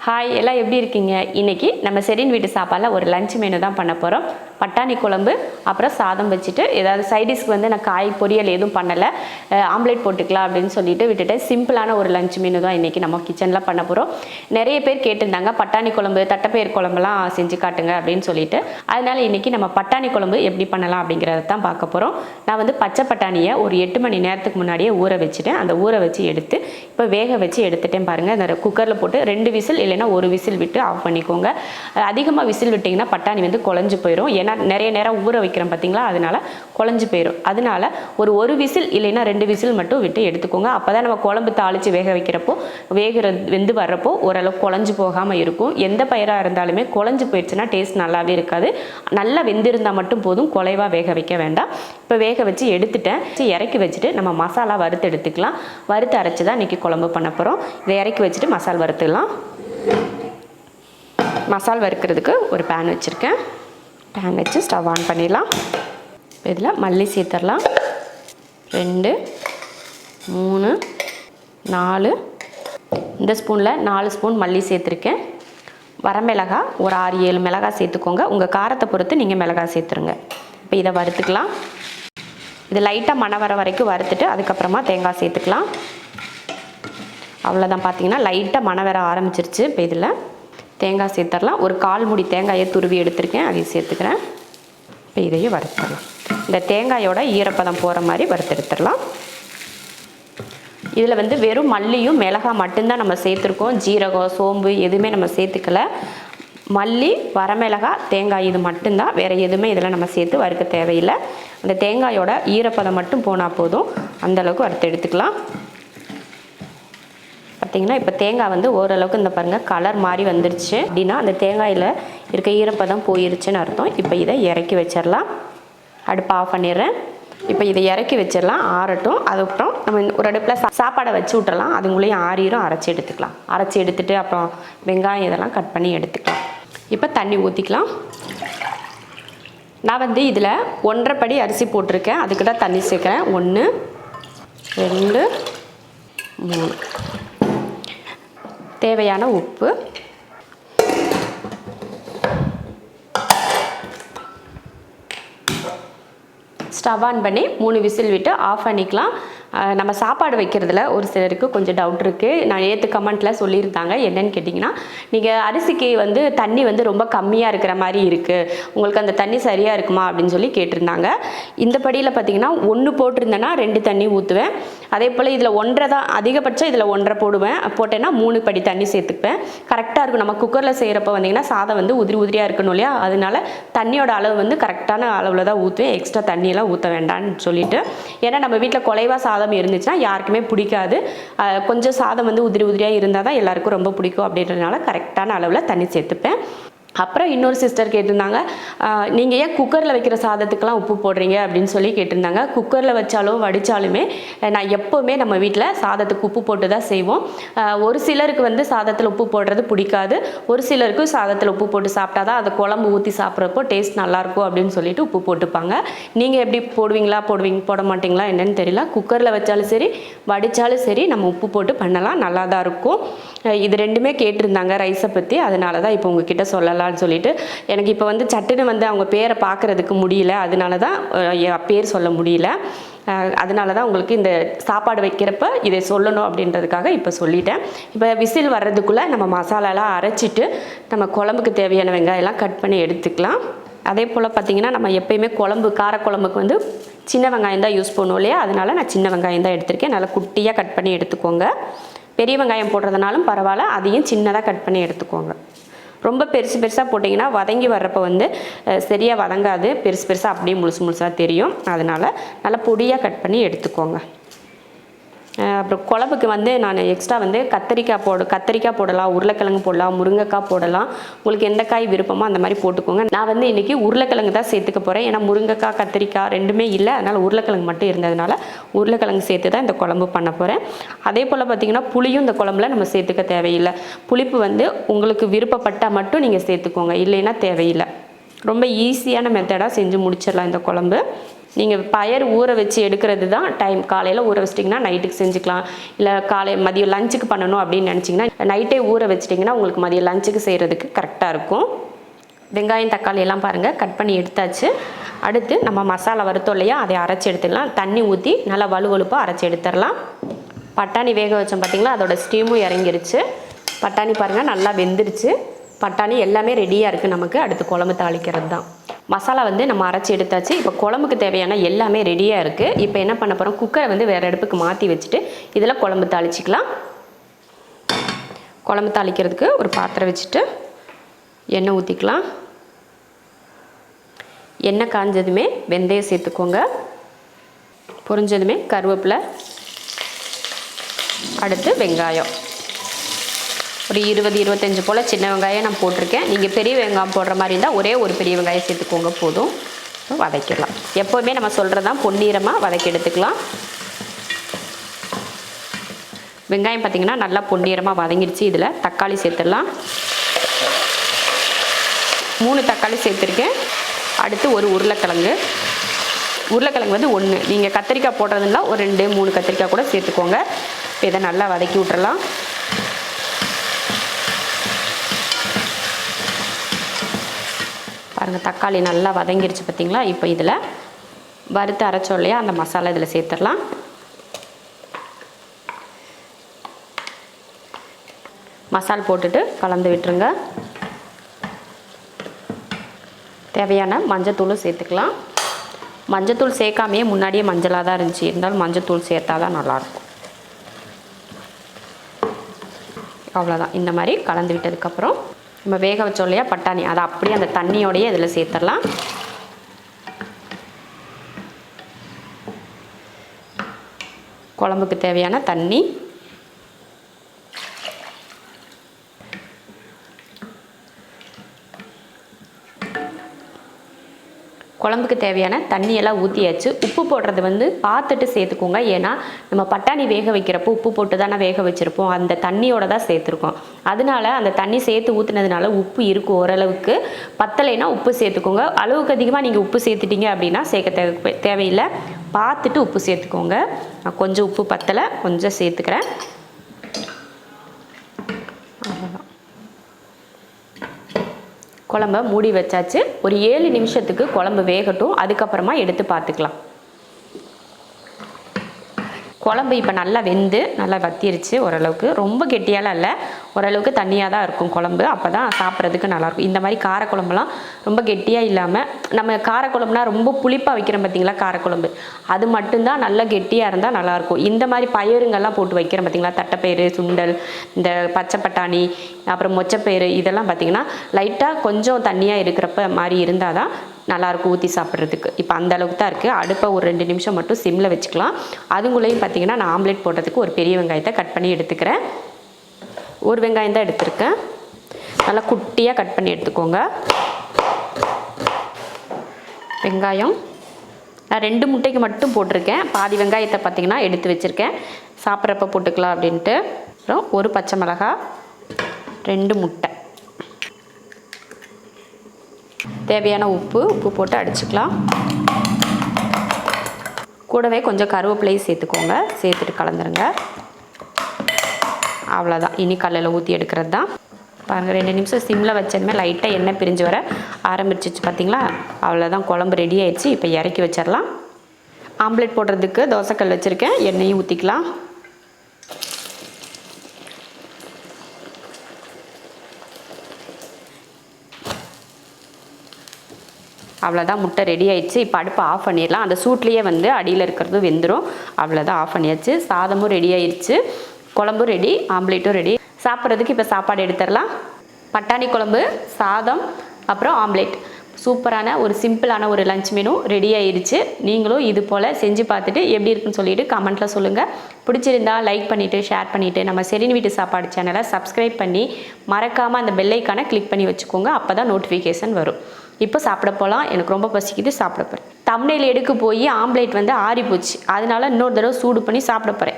Hi, எல்லாம் எப்படி இருக்கீங்க? இன்றைக்கி நம்ம செரின் வீட்டு சாப்பாடில் ஒரு லஞ்ச் மெனு தான் பண்ண போகிறோம். பட்டாணி குழம்பு, அப்புறம் சாதம் வச்சுட்டு ஏதாவது சைடிஷ்க்கு வந்து நான் காய் பொரியல் எதுவும் பண்ணலை, ஆம்லேட் போட்டுக்கலாம் அப்படின்னு சொல்லிட்டு விட்டுட்டேன். சிம்பிளான ஒரு லஞ்ச் மெனு தான் இன்றைக்கி நம்ம கிச்சனில் பண்ண போகிறோம். நிறைய பேர் கேட்டிருந்தாங்க பட்டாணி குழம்பு, தட்டைப்பயிர் குழம்புலாம் செஞ்சு காட்டுங்க அப்படின்னு சொல்லிட்டு. அதனால் இன்றைக்கி நம்ம பட்டாணி குழம்பு எப்படி பண்ணலாம் அப்படிங்கிறத தான் பார்க்க போகிறோம். நான் வந்து பச்சை பட்டாணியை ஒரு 8 மணி நேரத்துக்கு முன்னாடியே ஊற வச்சுட்டேன். அந்த ஊற வச்சு எடுத்து இப்போ வேக வச்சு எடுத்துட்டேன். பாருங்கள், அந்த குக்கரில் போட்டு 2 விசில் இல்லைன்னா 1 விசில் விட்டு ஆஃப் பண்ணிக்கோங்க. அதிகமாக விசில் விட்டிங்கன்னா பட்டாணி வந்து குழஞ்சு போயிடும். ஏன்னா நிறைய நேரம் ஊற வைக்கிறோம் பார்த்தீங்களா, அதனால குழஞ்சு போயிடும். அதனால ஒரு விசில் இல்லைன்னா 2 விசில் மட்டும் விட்டு எடுத்துக்கோங்க. அப்போ தான் நம்ம குழம்பு தாளித்து வேக வைக்கிறப்போ வெந்து வர்றப்போ ஓரளவுக்கு குழஞ்சு போகாமல் இருக்கும். எந்த பயிராக இருந்தாலுமே குழஞ்சு போயிடுச்சுன்னா டேஸ்ட் நல்லாவே இருக்காது. நல்லா வெந்திருந்தால் மட்டும் போதும், குலைவாக வேக வைக்க வேண்டாம். இப்போ வேக வச்சு எடுத்துட்டேன். இறக்கி வச்சுட்டு நம்ம மசாலா வறுத்து எடுத்துக்கலாம். வறுத்து அரைச்சி தான் இன்றைக்கி குழம்பு பண்ண போகிறோம். இதை இறக்கி வச்சுட்டு மசால் வறுத்துக்கலாம். மசால் வறுக்கிறதுக்கு ஒரு பேன் வச்சுருக்கேன். பேன் வச்சு ஸ்டவ் ஆன் பண்ணிடலாம். இதில் மல்லி சேர்த்துடலாம். 2 3 4 இந்த ஸ்பூனில் 4 ஸ்பூன் மல்லி சேர்த்துருக்கேன். வரமிளகாய் ஒரு 6-7 மிளகாய் சேர்த்துக்கோங்க. உங்கள் காரத்தை பொறுத்து நீங்கள் மிளகாய் சேர்த்துருங்க. இப்போ இதை வறுத்துக்கலாம். இது லைட்டாக மணம் வர வரைக்கும் வறுத்துட்டு அதுக்கப்புறமா தேங்காய் சேர்த்துக்கலாம். அவ்வளோதான், பார்த்தீங்கன்னா லைட்டாக மணம் வர ஆரம்பிச்சிருச்சு. இப்போ இதில் தேங்காய் சேர்த்துடலாம். ஒரு 1/4 மூடி தேங்காயை துருவி எடுத்திருக்கேன், அதையும் சேர்த்துக்கிறேன். இப்போ இதையும் வறுத்துடலாம். இந்த தேங்காயோட ஈரப்பதம் போகிற மாதிரி வறுத்தெடுத்துடலாம். இதில் வந்து வெறும் மல்லியும் மிளகாய் மட்டும்தான் நம்ம சேர்த்துருக்கோம். ஜீரகம், சோம்பு எதுவுமே நம்ம சேர்த்துக்கல. மல்லி, வரமிளகாய், தேங்காய் இது மட்டும்தான், வேறு எதுவுமே இதில் நம்ம சேர்த்து வறுக்க தேவையில்லை. அந்த தேங்காயோட ஈரப்பதம் மட்டும் போனால் போதும், அந்தளவுக்கு வறுத்து எடுத்துக்கலாம். பார்த்திங்கன்னா இப்போ தேங்காய் வந்து ஓரளவுக்கு இந்த பாருங்கள் கலர் மாதிரி வந்துருச்சு. அப்படின்னா அந்த தேங்காயில் இருக்க ஈரப்பதம் போயிருச்சுன்னு அர்த்தம். இப்போ இதை இறக்கி வச்சிடலாம். அடுப்பு ஆஃப் பண்ணிடுறேன். இப்போ இதை இறக்கி வச்சிடலாம், ஆறட்டும். அதுக்கப்புறம் நம்ம ஒரு அடுப்பில் சாப்பாடை வச்சு விட்றலாம். அதுங்களையும் ஆறிரும், அரைச்சி எடுத்துக்கலாம். அரைச்சி எடுத்துகிட்டு அப்புறம் வெங்காயம் இதெல்லாம் கட் பண்ணி எடுத்துக்கலாம். இப்போ தண்ணி ஊற்றிக்கலாம். நான் வந்து இதில் 1.5 படி அரிசி போட்டிருக்கேன். அதுக்கு தான் தண்ணி சேர்க்குறேன். 1 2 3. தேவையான உப்பு, ஸ்டவ் ஆன் பண்ணி 3 விசில் விட்டு ஆஃப் பண்ணிக்கலாம். நம்ம சாப்பாடு வைக்கிறதுல ஒரு சிலருக்கு கொஞ்சம் டவுட் இருக்குது. நான் நேற்று கமெண்ட்டில் சொல்லியிருந்தாங்க. என்னென்னு கேட்டிங்கன்னா, நீங்கள் அரிசிக்கு வந்து தண்ணி வந்து ரொம்ப கம்மியாக இருக்கிற மாதிரி இருக்குது, உங்களுக்கு அந்த தண்ணி சரியாக இருக்குமா அப்படின்னு சொல்லி கேட்டிருந்தாங்க. இந்த படியில் பார்த்திங்கன்னா 1 போட்டிருந்தேன்னா 2 தண்ணி ஊற்றுவேன். அதே போல் இதில் 1.5 தான் அதிகபட்சம். இதில் 1.5 போடுவேன். போட்டேன்னா 3 படி தண்ணி சேர்த்துப்பேன். கரெக்டாக இருக்கும். நம்ம குக்கரில் செய்கிறப்ப வந்திங்கன்னா சாதம் வந்து உதிரியாக இருக்கணும் இல்லையா, அதனால தண்ணியோட அளவு வந்து கரெக்டான அளவில் தான் ஊற்றுவேன். எக்ஸ்ட்ரா தண்ணியெல்லாம் ஊற்ற வேண்டாம்னு சொல்லிட்டு. ஏன்னா நம்ம வீட்டில் குலைவாக சாதம் இருந்துச்சுன்னா யாருக்குமே பிடிக்காது. கொஞ்சம் சாதம் வந்து உதிரியாக இருந்தால் தான் எல்லாருக்கும் ரொம்ப பிடிக்கும். அப்படின்றதுனால கரெக்டான அளவில் தண்ணி சேர்த்துப்பேன். அப்புறம் இன்னொரு சிஸ்டர் கேட்டிருந்தாங்க, நீங்கள் ஏன் குக்கரில் வைக்கிற சாதத்துக்கெலாம் உப்பு போடுறீங்க அப்படின்னு சொல்லி கேட்டிருந்தாங்க. குக்கரில் வச்சாலும் வடித்தாலுமே நான் எப்போவுமே நம்ம வீட்டில் சாதத்துக்கு உப்பு போட்டு தான் செய்வோம். ஒரு சிலருக்கு வந்து சாதத்தில் உப்பு போடுறது பிடிக்காது. ஒரு சிலருக்கு சாதத்தில் உப்பு போட்டு சாப்பிட்டா தான் அந்த குழம்பு ஊற்றி சாப்பிட்றப்போ டேஸ்ட் நல்லாயிருக்கும் அப்படின்னு சொல்லிட்டு உப்பு போட்டுப்பாங்க. நீங்கள் எப்படி போட மாட்டிங்களா என்னன்னு தெரியல. குக்கரில் வச்சாலும் சரி வடித்தாலும் சரி நம்ம உப்பு போட்டு பண்ணலாம், நல்லா தான் இருக்கும். இது 2மே கேட்டிருந்தாங்க ரைஸை பற்றி. அதனால தான் இப்போ உங்ககிட்ட சொல்லலாம்னு சொல்லிட்டு. எனக்கு இப்போ வந்து சட்டுன்னு வந்து அவங்க பேரை பார்க்குறதுக்கு முடியல, அதனால தான் பேர் சொல்ல முடியல. அதனால தான் உங்களுக்கு இந்த சாப்பாடு வைக்கிறப்ப இதை சொல்லணும் அப்படின்றதுக்காக இப்போ சொல்லிட்டேன். இப்போ விசில் வர்றதுக்குள்ளே நம்ம மசாலாலாம் அரைச்சிட்டு நம்ம குழம்புக்கு தேவையான வெங்காயம்லாம் கட் பண்ணி எடுத்துக்கலாம். அதே போல் பார்த்திங்கன்னா நம்ம எப்போயுமே காரக்குழம்புக்கு வந்து சின்ன வெங்காயம் தான் யூஸ் பண்ணுவோம் இல்லையா, அதனால நான் சின்ன வெங்காயம் தான் எடுத்திருக்கேன். நல்லா குட்டியாக கட் பண்ணி எடுத்துக்கோங்க. பெரிய வெங்காயம் போடுறதுனாலும் பரவாயில்ல, அதையும் சின்னதாக கட் பண்ணி எடுத்துக்கோங்க. ரொம்ப பெருசாக போட்டிங்கன்னா வதங்கி வர்றப்போ வந்து சரியாக வதங்காது. பெருசாக அப்படியே முழுசாக தெரியும். அதனால் நல்லா பொடியாக கட் பண்ணி எடுத்துக்கோங்க. அப்புறம் குழம்புக்கு வந்து நான் எக்ஸ்ட்ரா வந்து கத்திரிக்காய் போடலாம், உருளைக்கிழங்கு போடலாம், முருங்கைக்காய் போடலாம். உங்களுக்கு எந்த காய் விருப்பமோ அந்த மாதிரி போட்டுக்கோங்க. நான் வந்து இன்றைக்கி உருளைக்கிழங்கு தான் சேர்த்துக்க போகிறேன். ஏன்னா முருங்கைக்காய், கத்திரிக்காய் 2மே இல்லை, அதனால் உருளைக்கிழங்கு மட்டும் இருந்ததுனால உருளைக்கிழங்கு சேர்த்து தான் இந்த குழம்பு பண்ண போகிறேன். அதே போல் பார்த்திங்கன்னா புளியும் இந்த குழம்புல நம்ம சேர்த்துக்க தேவையில்லை. புளிப்பு வந்து உங்களுக்கு விருப்பப்பட்டால் மட்டும் நீங்கள் சேர்த்துக்கோங்க, இல்லைன்னா தேவையில்லை. ரொம்ப ஈஸியான மெத்தடாக செஞ்சு முடிச்சிடலாம் இந்த குழம்பு. நீங்கள் பயறு ஊற வச்சு எடுக்கிறது தான் டைம். காலையில் ஊற வச்சிட்டிங்கன்னா நைட்டுக்கு செஞ்சுக்கலாம். இல்லை மதியம் லஞ்சுக்கு பண்ணணும் அப்படின்னு நினச்சிங்கன்னா நைட்டே ஊற வச்சிட்டிங்கன்னா உங்களுக்கு மதியம் லஞ்சுக்கு செய்கிறதுக்கு கரெக்டாக இருக்கும். வெங்காயம் தக்காளி எல்லாம் பாருங்கள் கட் பண்ணி எடுத்தாச்சு. அடுத்து நம்ம மசாலா வறுத்தோம் இல்லையா, அதை அரைச்சி எடுத்துடலாம். தண்ணி ஊற்றி நல்லா வலுவலுப்பாக அரைச்சி எடுத்துடலாம். பட்டாணி வேக வச்சோம் பார்த்திங்களா, அதோட ஸ்டீமும் இறங்கிருச்சு. பட்டாணி பாருங்கள் நல்லா வெந்துருச்சு. பட்டாணி எல்லாமே ரெடியாக இருக்குது. நமக்கு அடுத்து குழம்பு தாளிக்கிறது தான். மசாலா வந்து நம்ம அரைச்சி எடுத்தாச்சு. இப்போ குழம்புக்கு தேவையான எல்லாமே ரெடியாக இருக்குது. இப்போ என்ன பண்ண போகிறோம், குக்கரை வந்து வேறு அடுப்புக்கு மாற்றி வச்சுட்டு இதில் குழம்பு தாளிச்சிக்கலாம். குழம்பு தாளிக்கிறதுக்கு ஒரு பாத்திரம் வச்சுட்டு எண்ணெய் ஊற்றிக்கலாம். எண்ணெய் காஞ்சதுமே வெந்தயம் சேர்த்துக்கோங்க. பொரிஞ்சதுமே கருவேப்பிலை, அடுத்து வெங்காயம் ஒரு 20-25 போல் சின்ன வெங்காயம் நான் போட்டிருக்கேன். நீங்கள் பெரிய வெங்காயம் போடுற மாதிரி இருந்தால் ஒரே ஒரு பெரிய வெங்காயம் சேர்த்துக்கோங்க போதும். வதக்கிடலாம். எப்போவுமே நம்ம சொல்கிறதான் பொன்னிறமாக வதக்கி எடுத்துக்கலாம். வெங்காயம் பார்த்திங்கன்னா நல்லா பொன்னிறமாக வதங்கிடுச்சு. இதில் தக்காளி சேர்த்துடலாம். 3 தக்காளி சேர்த்துருக்கேன். அடுத்து ஒரு உருளைக்கிழங்கு வந்து 1. நீங்கள் கத்திரிக்காய் போடுறதுனா ஒரு 2-3 கத்திரிக்காய் கூட சேர்த்துக்கோங்க. இப்போ இதை நல்லா வதக்கி விட்டுறலாம். பாருங்கள் தக்காளி நல்லா வதங்கிருச்சு பார்த்திங்களா. இப்போ இதில் வறுத்து அரைச்சோம் இல்லையா, அந்த மசாலா இதில் சேர்த்துடலாம். மசாலா போட்டுட்டு கலந்து விட்டுருங்க. தேவையான மஞ்சத்தூளும் சேர்த்துக்கலாம். மஞ்சத்தூள் சேர்க்காமையே முன்னாடியே மஞ்சளாக தான் இருந்துச்சு, இருந்தாலும் மஞ்சத்தூள் சேர்த்தா தான் நல்லாயிருக்கும். அவ்வளோதான். இந்த மாதிரி கலந்து விட்டதுக்கப்புறம் நம்ம வேக வச்சோம் இல்லையா பட்டாணி, அதை அப்படியே அந்த தண்ணியோடையே இதில் சேர்த்துடலாம். குழம்புக்கு தேவையான தண்ணி, குழம்புக்கு தேவையான தண்ணியெல்லாம் ஊற்றியாச்சு. உப்பு போடுறது வந்து பார்த்துட்டு சேர்த்துக்கோங்க. ஏன்னா நம்ம பட்டாணி வேக வைக்கிறப்போ உப்பு போட்டு தானே வேக வச்சுருப்போம், அந்த தண்ணியோட தான் சேர்த்துருக்கோம். அதனால அந்த தண்ணி சேர்த்து ஊற்றுனதுனால உப்பு இருக்கும் ஓரளவுக்கு. பத்தலைன்னா உப்பு சேர்த்துக்கோங்க. அளவுக்கு அதிகமாக நீங்கள் உப்பு சேர்த்துட்டீங்க அப்படின்னா சேர்க்க தேவையில்லை. பார்த்துட்டு உப்பு சேர்த்துக்கோங்க. நான் கொஞ்சம் உப்பு பத்தலை, கொஞ்சம் சேர்த்துக்கிறேன். குழம்ப மூடி வச்சாச்சு. ஒரு 7 நிமிஷத்துக்கு குழம்பு வேகட்டும். அதுக்கப்புறமா எடுத்து பார்த்துக்கலாம். குழம்பு இப்போ நல்லா வெந்து நல்லா வத்திருச்சு. ஓரளவுக்கு ரொம்ப கெட்டியாலாம் இல்லை, ஓரளவுக்கு தண்ணியாக தான் இருக்கும் குழம்பு. அப்போ தான் சாப்பிட்றதுக்கு நல்லாயிருக்கும். இந்த மாதிரி காரக்குழம்புலாம் ரொம்ப கெட்டியாக இல்லாமல், நம்ம காரக்குழம்புனா ரொம்ப புளிப்பாக வைக்கிறோம் பார்த்திங்களா காரக்குழம்பு, அது மட்டும்தான் நல்லா கெட்டியாக இருந்தால் நல்லாயிருக்கும். இந்த மாதிரி பயிருங்கள்லாம் போட்டு வைக்கிறோம் பார்த்திங்களா, தட்டைப்பயிறு, சுண்டல், இந்த பச்சை பட்டாணி, அப்புறம் மொச்சப்பயிறு, இதெல்லாம் பார்த்திங்கன்னா லைட்டாக கொஞ்சம் தண்ணியாக இருக்கிறப்ப மாதிரி இருந்தால் தான் நல்லாயிருக்கும் ஊற்றி சாப்பிட்றதுக்கு. இப்போ அந்த அளவுக்கு தான் இருக்குது. அடுப்பை ஒரு 2 நிமிஷம் மட்டும் சிம்மில் வச்சுக்கலாம். அதுக்குள்ளேயும் பார்த்திங்கன்னா நான் ஆம்லேட் போடுறதுக்கு ஒரு பெரிய வெங்காயத்தை கட் பண்ணி எடுத்துக்கிறேன். ஒரு வெங்காயம் தான் எடுத்திருக்கேன். நல்லா குட்டியாக கட் பண்ணி எடுத்துக்கோங்க. வெங்காயம் நான் 2 முட்டைக்கு மட்டும் போட்டிருக்கேன். பாதி வெங்காயத்தை பார்த்திங்கன்னா எடுத்து வச்சுருக்கேன், சாப்பிட்றப்ப போட்டுக்கலாம் அப்படின்ட்டு. அப்புறம் ஒரு பச்சை மிளகாய், 2 முட்டை, தேவையான உப்பு போட்டு அடிச்சுக்கலாம். கூடவே கொஞ்சம் கருவேப்பிலையும் சேர்த்துக்கோங்க. சேர்த்துட்டு கலந்துருங்க. அவ்வளோதான். இனி கல்லில் ஊற்றி எடுக்கிறது தான். பாருங்கள் 2 நிமிஷம் சிம்மில் வச்சதுமே லைட்டாக எண்ணெய் பிரிஞ்சு வர ஆரம்பிச்சிச்சு பார்த்திங்களா. அவ்வளோதான், குழம்பு ரெடி ஆயிடுச்சு. இப்போ இறக்கி வச்சிடலாம். ஆம்லேட் போடுறதுக்கு தோசைக்கல் வச்சுருக்கேன். எண்ணெயும் ஊற்றிக்கலாம். அவ்வளோதான், முட்டை ரெடி ஆயிடுச்சு. இப்போ அடுப்பை ஆஃப் பண்ணிடலாம். அந்த சூட்லேயே வந்து அடியில் இருக்கிறதும் வெந்துடும். அவ்வளோதான், ஆஃப் பண்ணியாச்சு. சாதமும் ரெடி ஆயிடுச்சு, குழம்பும் ரெடி, ஆம்லேட்டும் ரெடி. சாப்பிட்றதுக்கு இப்போ சாப்பாடு எடுத்துடலாம். பட்டாணி குழம்பு, சாதம், அப்புறம் ஆம்லேட், சூப்பரான ஒரு சிம்பிளான ஒரு லஞ்ச் மெனு ரெடி ஆயிடுச்சு. நீங்களும் இது போல் செஞ்சு பார்த்துட்டு எப்படி இருக்குன்னு சொல்லிட்டு கமெண்ட்டில் சொல்லுங்கள். பிடிச்சிருந்தா லைக் பண்ணிவிட்டு ஷேர் பண்ணிவிட்டு நம்ம செரின் வீட்டு சாப்பாடு சேனலை சப்ஸ்கிரைப் பண்ணி மறக்காமல் அந்த பெல் ஐக்கானை கிளிக் பண்ணி வச்சுக்கோங்க. அப்போ தான் நோட்டிஃபிகேஷன் வரும். இப்போ சாப்பிட போகலாம். எனக்கு ரொம்ப பசிக்குது, சாப்பிட போகிறேன். தம்ப்நெயில் எடுக்க போய் ஆம்லேட் வந்து ஆறி போச்சு, அதனால இன்னொரு தடவை சூடு பண்ணி சாப்பிட போகிறேன்.